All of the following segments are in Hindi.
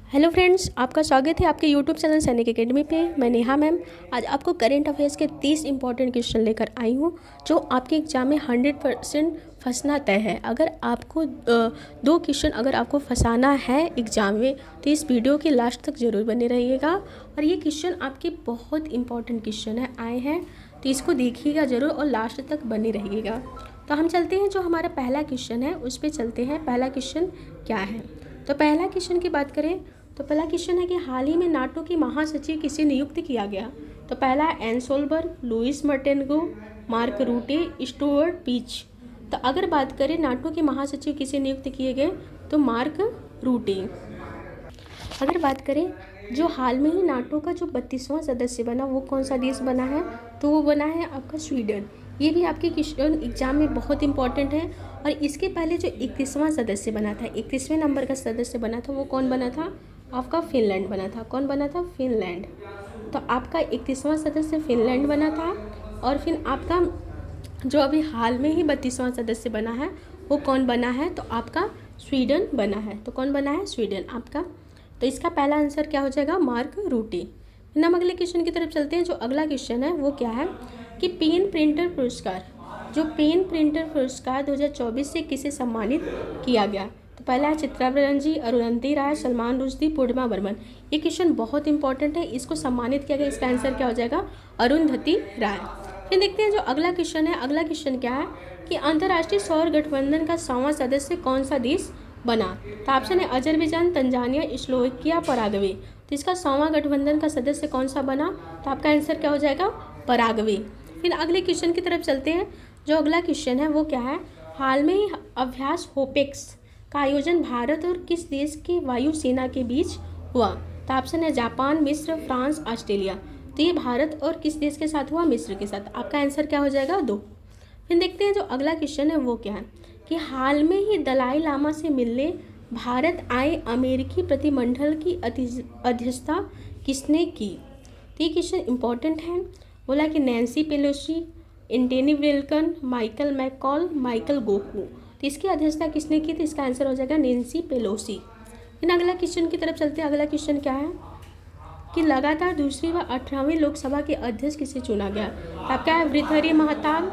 हेलो फ्रेंड्स, आपका स्वागत है आपके यूट्यूब चैनल सैनिक एकेडमी पे। मैं नेहा मैम आज आपको करेंट अफेयर्स के 30 इंपॉर्टेंट क्वेश्चन लेकर आई हूँ जो आपके एग्जाम में 100% फंसना तय है। अगर आपको दो क्वेश्चन अगर आपको फंसाना है एग्ज़ाम में तो इस वीडियो के लास्ट तक ज़रूर बने रहिएगा। और ये क्वेश्चन आपके बहुत इंपॉर्टेंट क्वेश्चन आए हैं तो इसको देखिएगा ज़रूर और लास्ट तक बने रहिएगा। तो हम चलते हैं, जो हमारा पहला क्वेश्चन है उस पर चलते हैं। पहला क्वेश्चन क्या है? तो पहला क्वेश्चन की बात करें तो पहला क्वेश्चन है कि हाल ही में नाटो की महासचिव किसे नियुक्त किया गया? तो पहला Erna Solberg, Luis Montenegro, Mark Rutte, Stuart Peach. तो अगर बात करें नाटो के महासचिव किसे नियुक्त किए गए तो मार्क रूटे। अगर बात करें जो हाल में ही नाटो का जो 32वां सदस्य बना वो कौन सा देश बना है? तो वो बना है आपका स्वीडन। ये भी आपके क्वेश्चन एग्जाम में बहुत इंपॉर्टेंट है। और इसके पहले जो 31वां सदस्य बना था, 31वें नंबर का सदस्य बना था, वो कौन बना था? आपका फिनलैंड बना था। कौन बना था? फिनलैंड। तो आपका 31वां सदस्य फिनलैंड बना था। और फिर आपका जो अभी हाल में ही 32वां सदस्य बना है वो कौन बना है? तो आपका स्वीडन बना है। तो कौन बना है? स्वीडन आपका। तो इसका पहला आंसर क्या हो जाएगा? मार्क रूटे। हम अगले क्वेश्चन की तरफ चलते हैं। जो अगला क्वेश्चन है वो क्या है कि पेन प्रिंटर पुरस्कार, जो पेन प्रिंटर पुरस्कार 2024 से किसे सम्मानित किया गया? तो पहला है चित्रा बनर्जी, अरुंधति राय, सलमान रुश्दी, पूर्णिमा बर्मन। ये क्वेश्चन बहुत इंपॉर्टेंट है, इसको सम्मानित किया गया। इसका आंसर क्या हो जाएगा? अरुंधति राय। फिर देखते हैं जो अगला क्वेश्चन है। अगला क्वेश्चन क्या है कि अंतर्राष्ट्रीय सौर गठबंधन का 100वां सदस्य कौन सा देश बना? तो ऑप्शन है अजरबैजान, तंजानिया, स्लोवाकिया, पराग्वे। तो इसका 100वां गठबंधन का सदस्य कौन सा बना? तो आपका आंसर क्या हो जाएगा? पराग्वे। फिर अगले क्वेश्चन की तरफ चलते हैं। जो अगला क्वेश्चन है वो क्या है? हाल में ही अभ्यास होपेक्स का आयोजन भारत और किस देश की वायुसेना के बीच हुआ? तो ऑप्शन है जापान, मिस्र, फ्रांस, ऑस्ट्रेलिया। तो ये भारत और किस देश के साथ हुआ? मिस्र के साथ। आपका आंसर क्या हो जाएगा? 2। फिर देखते हैं जो अगला क्वेश्चन है वो क्या है कि हाल में ही दलाई लामा से मिलने भारत आए अमेरिकी प्रतिनिधिमंडल की अध्यक्षता किसने की? तो ये क्वेश्चन इंपॉर्टेंट है। बोला कि Nancy Pelosi, Antony Blinken, Michael McCall, Michael Goku. तो इसकी अध्यक्षता किसने की? तो इसका आंसर हो जाएगा नैन्सी पेलोसी। फिर अगला क्वेश्चन की तरफ चलते हैं। अगला क्वेश्चन क्या है कि लगातार दूसरी व 18वीं लोकसभा के अध्यक्ष किसे चुना गया? आपका है भृतहरि महताब,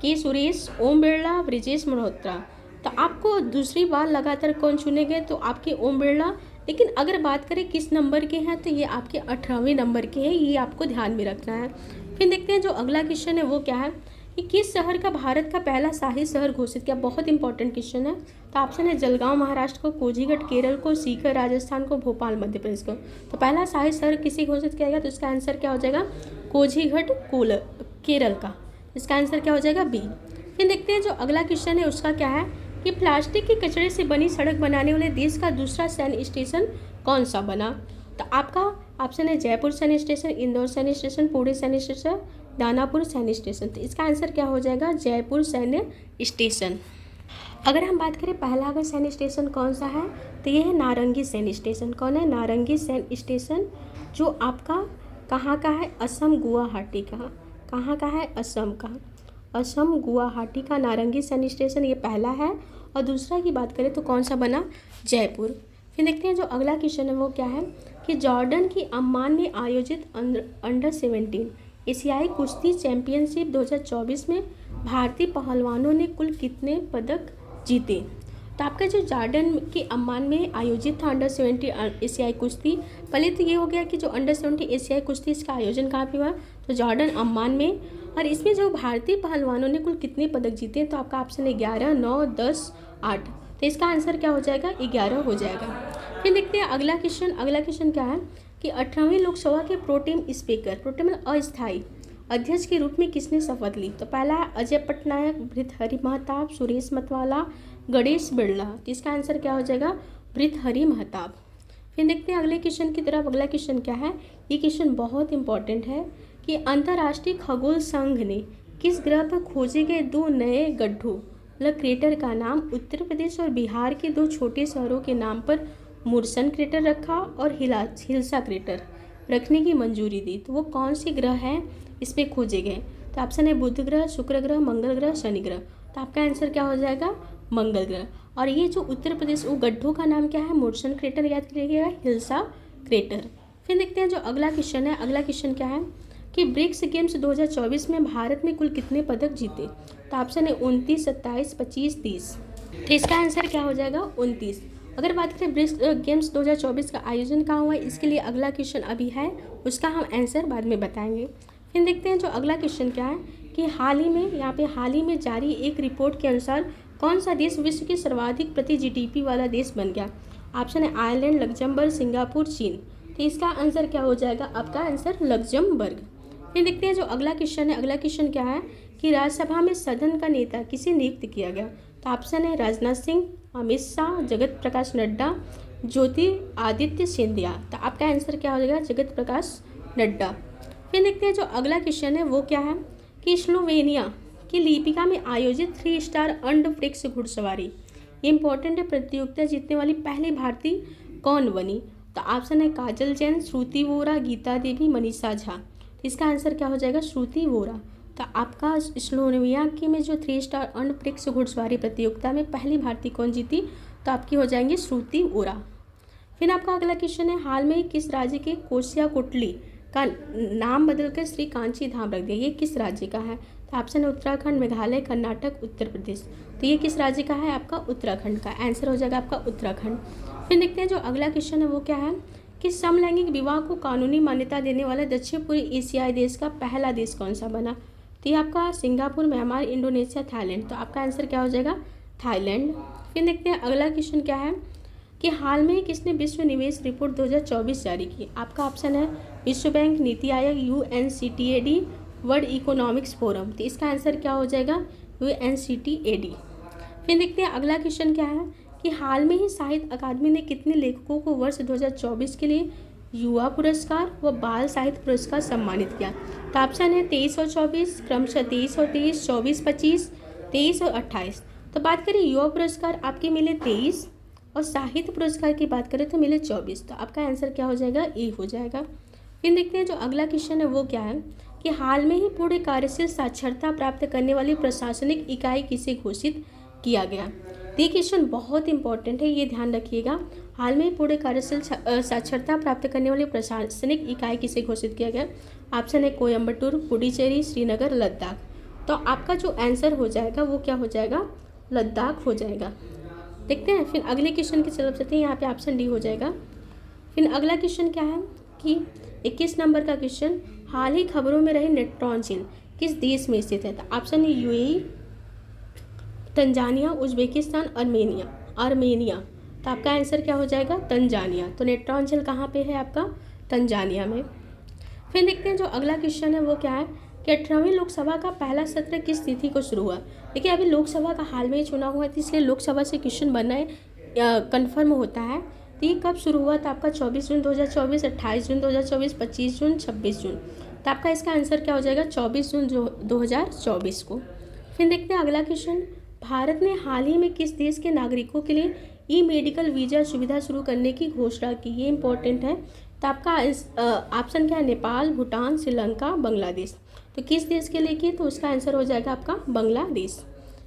के सुरेश, ओम बिरला, ब्रिजेश मल्होत्रा। तो आपको दूसरी बार लगातार कौन चुने गए? तो आपके ओम बिरला। लेकिन अगर बात करें किस नंबर के हैं तो ये आपके 18वें नंबर के हैं, ये आपको ध्यान में रखना है। फिर देखते हैं जो अगला क्वेश्चन है वो क्या है कि किस शहर का भारत का पहला शाही शहर घोषित किया? बहुत इंपॉर्टेंट क्वेश्चन है। तो ऑप्शन है जलगांव महाराष्ट्र को, कोझीगढ़ केरल को, सीकर राजस्थान को, भोपाल मध्य प्रदेश को। तो पहला शाही शहर किसे घोषित किया गया? तो इसका आंसर क्या हो जाएगा? कोझीगढ़ केरल का। इसका आंसर क्या हो जाएगा? बी। फिर देखते हैं जो अगला क्वेश्चन है उसका क्या है कि प्लास्टिक के कचरे से बनी सड़क बनाने वाले देश का दूसरा सैन्य स्टेशन कौन सा बना? तो आपका ऑप्शन है जयपुर सैन्य स्टेशन, इंदौर सैन्य स्टेशन, पुणे सैन्य स्टेशन, दानापुर सैन्य स्टेशन। तो इसका आंसर क्या हो जाएगा? जयपुर सैन्य स्टेशन। अगर हम बात करें पहला अगर सैन्य स्टेशन कौन सा है तो ये है नारंगी सैन्य स्टेशन। कौन है? नारंगी सैन्य स्टेशन, जो आपका कहाँ का है? असम गुवाहाटी का। कहाँ का है? असम का। असम गुवाहाटी का नारंगी सैन्य स्टेशन ये पहला है। और दूसरा की बात करें तो कौन सा बना? जयपुर। फिर देखते हैं जो अगला क्वेश्चन है वो क्या है कि जॉर्डन की अम्मान में आयोजित अंडर 17 एशियाई कुश्ती चैंपियनशिप 2024 में भारतीय पहलवानों ने कुल कितने पदक जीते? तो आपका जो जॉर्डन के अम्मान में आयोजित था अंडर 17 एशियाई कुश्ती, पहले तो ये हो गया कि जो अंडर 17 एशियाई कुश्ती इसका आयोजन कहाँ पे हुआ? तो जॉर्डन अम्मान में। और इसमें जो भारतीय पहलवानों ने कुल कितने पदक जीते? तो आपका ऑप्शन है 11, 9, 10, 8। तो इसका आंसर क्या हो जाएगा? 11 हो जाएगा। फिर देखते हैं अगला क्वेश्चन। अगला क्वेश्चन क्या है कि 18वीं लोकसभा के प्रोटेम स्पीकर, प्रोटेम अस्थायी अध्यक्ष के रूप में किसने शपथ ली? तो पहला है अजय पटनायक, भृतहरि महताब, सुरेश मतवाला, गणेश बिरला। तो इसका आंसर क्या हो जाएगा? भृतहरि महताब। फिर देखते हैं अगले क्वेश्चन की तरफ। अगला क्वेश्चन क्या है? ये क्वेश्चन बहुत इंपॉर्टेंट है कि अंतर्राष्ट्रीय खगोल संघ ने किस ग्रह पर खोजे गए 2 नए गड्ढों मतलब क्रेटर का नाम उत्तर प्रदेश और बिहार के 2 छोटे शहरों के नाम पर मुर्सन क्रेटर रखा और हिल्सा क्रेटर रखने की मंजूरी दी? तो वो कौन से ग्रह हैं इस पे खोजे गए? तो ऑप्शन है बुध ग्रह, शुक्र ग्रह, मंगल ग्रह, शनि ग्रह। तो आपका आंसर क्या हो जाएगा? मंगल ग्रह। और ये जो उत्तर प्रदेश वो गड्ढों का नाम क्या है, मोरसन क्रेटर याद करिएगा, हिल्सा क्रेटर। फिर देखते हैं जो अगला क्वेश्चन है, अगला क्वेश्चन क्या है कि ब्रिक्स गेम्स 2024 में भारत में कुल कितने पदक जीते। तो ऑप्शन है 29, 27, 25, 30। तो इसका आंसर क्या हो जाएगा 29। अगर बात करें ब्रिक्स गेम्स 2024 का आयोजन कहाँ हुआ है, इसके लिए अगला क्वेश्चन अभी है, उसका हम आंसर बाद में बताएंगे। फिर देखते हैं जो अगला क्वेश्चन क्या है कि हाल ही में जारी एक रिपोर्ट के अनुसार कौन सा देश विश्व के सर्वाधिक प्रति जीडीपी वाला देश बन गया। ऑप्शन है आयरलैंड, लग्जमबर्ग, सिंगापुर, चीन। तो इसका आंसर क्या हो जाएगा, आपका आंसर लग्जमबर्ग। फिर देखते हैं जो अगला क्वेश्चन है, अगला क्वेश्चन क्या है कि राज्यसभा में सदन का नेता किसे नियुक्त किया गया। तो ऑप्शन है राजनाथ सिंह, अमित शाह, जगत प्रकाश नड्डा, ज्योतिरादित्य सिंधिया। तो आपका आंसर क्या हो जाएगा, जगत प्रकाश नड्डा। फिर देखते हैं जो अगला क्वेश्चन है वो क्या है कि स्लोवेनिया की लिपिका में आयोजित 3 स्टार अंडरफ्रिक्स घुड़सवारी, ये इंपॉर्टेंट है, प्रतियोगिता जीतने वाली पहली भारतीय कौन बनी। तो ऑप्शन है काजल जैन, श्रुति वोरा, गीता देवी, मनीषा झा। इसका आंसर क्या हो जाएगा, श्रुति वोरा। तो आपका स्लोवेनिया की में जो 3 स्टार अंडरफ्रिक्स घुड़सवारी प्रतियोगिता में पहली भारतीय कौन जीती, तो आपकी हो जाएंगी श्रुति वोरा। फिर आपका अगला क्वेश्चन है हाल में किस राज्य के कोसियाकोटली का नाम बदलकर श्री कांची धाम रख दिया, ये किस राज्य का है। तो ऑप्शन है उत्तराखंड, मेघालय, कर्नाटक, उत्तर प्रदेश। तो ये किस राज्य का है, आपका उत्तराखंड का। आंसर हो जाएगा आपका उत्तराखंड। फिर देखते हैं जो अगला क्वेश्चन है वो क्या है कि समलैंगिक विवाह को कानूनी मान्यता देने वाला दक्षिण पूर्वी एशियाई देश का पहला देश कौन सा बना। तो ये आपका सिंगापुर, म्यांमार, इंडोनेशिया, थाईलैंड। तो आपका आंसर क्या हो जाएगा, थाईलैंड। फिर देखते हैं अगला क्वेश्चन क्या है कि हाल में किसने विश्व निवेश रिपोर्ट 2024 जारी की। आपका ऑप्शन है विश्व bank, NITI Aayog, UNCTAD, world economics forum. तो इसका आंसर क्या हो जाएगा, UNCTAD। फिर देखते हैं अगला क्वेश्चन क्या है कि हाल में ही साहित्य अकादमी ने कितने लेखकों को वर्ष 2024 के लिए युवा पुरस्कार व बाल साहित्य पुरस्कार सम्मानित किया। तो ऑप्शन है 23 और 24, क्रमशः 23 और 23, 24, 25, 23 और 28। तो बात करें युवा पुरस्कार आपके मिले 23 और साहित्य पुरस्कार की बात करें तो मिले 24। तो आपका आंसर क्या हो जाएगा, ए हो जाएगा। फिर देखते हैं जो अगला क्वेश्चन है वो क्या है कि हाल में ही पूर्ण कार्यशील साक्षरता प्राप्त करने वाली प्रशासनिक इकाई किसे घोषित किया गया। ये क्वेश्चन बहुत इंपॉर्टेंट है, ये ध्यान रखिएगा। हाल में पूर्ण कार्यशील साक्षरता प्राप्त करने वाली प्रशासनिक इकाई किसे घोषित किया गया। ऑप्शन है कोयम्बटूर, पुडुचेरी, श्रीनगर, लद्दाख। तो आपका जो आंसर हो जाएगा वो क्या हो जाएगा, लद्दाख हो जाएगा। देखते हैं फिर अगले क्वेश्चन की तरफ चलते हैं, यहाँ पे ऑप्शन डी हो जाएगा। फिर अगला क्वेश्चन क्या है कि 21 नंबर का क्वेश्चन, हाल ही खबरों में रहे न्यूट्रॉन झील किस देश में स्थित है। तो ऑप्शन है UAE, तंजानिया, उज्बेकिस्तान, आर्मेनिया। तो आपका आंसर क्या हो जाएगा, तंजानिया। तो न्यूट्रॉन झील कहाँ पे है, आपका तंजानिया में। फिर देखते हैं जो अगला क्वेश्चन है वो क्या है कि 18वीं लोकसभा का पहला सत्र किस तिथि को शुरू हुआ। देखिए अभी लोकसभा का हाल में ही चुनाव हुआ था, इसलिए लोकसभा से क्वेश्चन बनना है कन्फर्म होता है। तो ये कब शुरू हुआ था, आपका 24 जून 2024, 28 जून 2024, 25 जून, 26 जून। तो आपका इसका आंसर क्या हो जाएगा, 24 जून 2024 को। फिर देखते हैं अगला क्वेश्चन, भारत ने हाल ही में किस देश के नागरिकों के लिए ई-मेडिकल वीज़ा सुविधा शुरू करने की घोषणा की, ये इंपॉर्टेंट है। तो आपका ऑप्शन क्या है, नेपाल, भूटान, श्रीलंका, बांग्लादेश। तो किस देश के लिए की, तो उसका आंसर हो जाएगा आपका बांग्लादेश।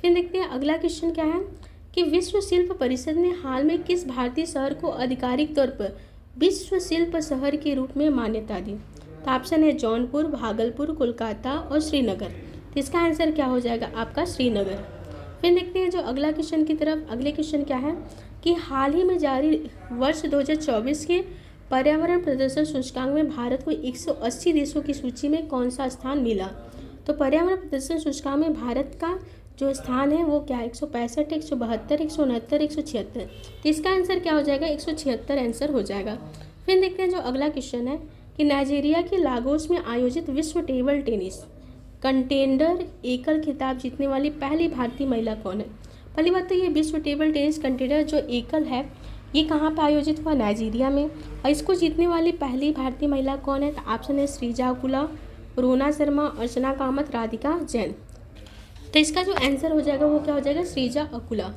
फिर देखते हैं अगला क्वेश्चन क्या है कि विश्व शिल्प परिषद ने हाल में किस भारतीय शहर को आधिकारिक तौर पर विश्व शिल्प शहर के रूप में मान्यता दी। तो ऑप्शन है जौनपुर, भागलपुर, कोलकाता और श्रीनगर। तो इसका आंसर क्या हो जाएगा, आपका श्रीनगर। फिर देखते हैं जो अगला क्वेश्चन की तरफ, अगले क्वेश्चन क्या है कि हाल ही में जारी वर्ष 2024 के पर्यावरण प्रदर्शन सूचकांक में भारत को 180 देशों की सूची में कौन सा स्थान मिला। तो पर्यावरण प्रदर्शन सूचकांक में भारत का जो स्थान है वो क्या है, 165, 172, 169, 176। तो इसका आंसर क्या हो जाएगा, 176 आंसर हो जाएगा। फिर देखते हैं जो अगला क्वेश्चन है कि नाइजीरिया के लागोस में आयोजित विश्व टेबल टेनिस कंटेंडर एकल खिताब जीतने वाली पहली भारतीय महिला कौन है। पहली बात तो ये विश्व टेबल टेनिस कंटेंडर जो एकल है ये कहाँ पर आयोजित हुआ, नाइजीरिया में। और इसको जीतने वाली पहली भारतीय महिला कौन है। तो ऑप्शन है श्रीजा अकुला, रोना शर्मा, अर्चना कामत, राधिका जैन। तो इसका जो आंसर हो जाएगा वो क्या हो जाएगा, श्रीजा अकुला।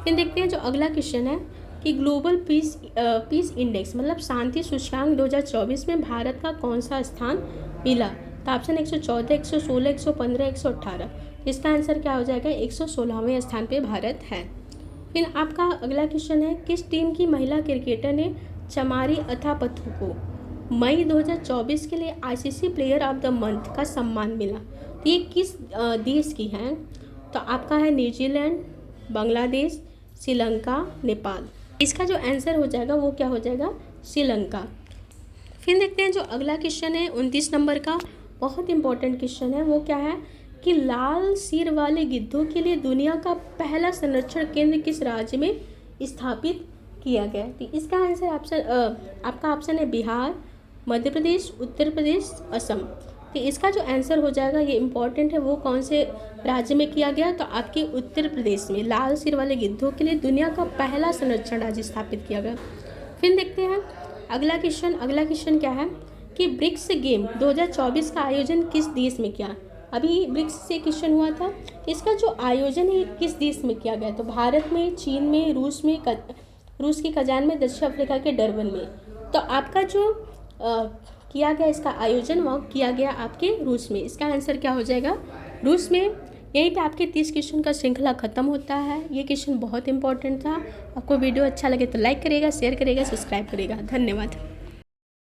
फिर देखते हैं जो अगला क्वेश्चन है कि ग्लोबल पीस इंडेक्स मतलब शांति सूचकांक 2024 में भारत का कौन सा स्थान मिला। तो ऑप्शन 114, 116, 115, 118। इसका आंसर क्या हो जाएगा, 116वें स्थान पे भारत है। फिर आपका अगला क्वेश्चन है, किस टीम की महिला क्रिकेटर ने चमारी अथापथु को मई 2024 के लिए ICC player of the month का सम्मान मिला? तो ये किस देश की है? तो आपका है न्यूजीलैंड, बांग्लादेश, श्रीलंका, नेपाल। इसका जो आंसर हो जाएगा वो क्या हो जाएगा? श्रीलंका। फिर देखते हैं जो अगला क्वेश्चन है 29 नंबर का, बहुत इंपॉर्टेंट क्वेश्चन है। वो क्या है कि लाल सिर वाले गिद्धों के लिए दुनिया का पहला संरक्षण केंद्र किस राज्य में स्थापित किया गया? तो इसका आंसर आपका ऑप्शन है बिहार, मध्य प्रदेश, उत्तर प्रदेश, असम। तो इसका जो आंसर हो जाएगा, ये इम्पॉर्टेंट है, वो कौन से राज्य में किया गया? तो आपके उत्तर प्रदेश में लाल सिर वाले गिद्धों के लिए दुनिया का पहला संरक्षण राज्य स्थापित किया गया। फिर देखते हैं अगला क्वेश्चन क्या है कि ब्रिक्स गेम 2024 का आयोजन किस देश में किया? अभी ब्रिक्स से क्वेश्चन हुआ था, इसका जो आयोजन है किस देश में किया गया? तो भारत में, चीन में, रूस की कजान में, दक्षिण अफ्रीका के डरबन में। तो आपका जो किया गया इसका आयोजन वो किया गया आपके रूस में। इसका आंसर क्या हो जाएगा? रूस में। यहीं पे आपके 30 क्वेश्चन का श्रृंखला खत्म होता है। ये क्वेश्चन बहुत इंपॉर्टेंट था। आपको वीडियो अच्छा लगे तो लाइक करिएगा, शेयर करिएगा, सब्सक्राइब करिएगा। धन्यवाद।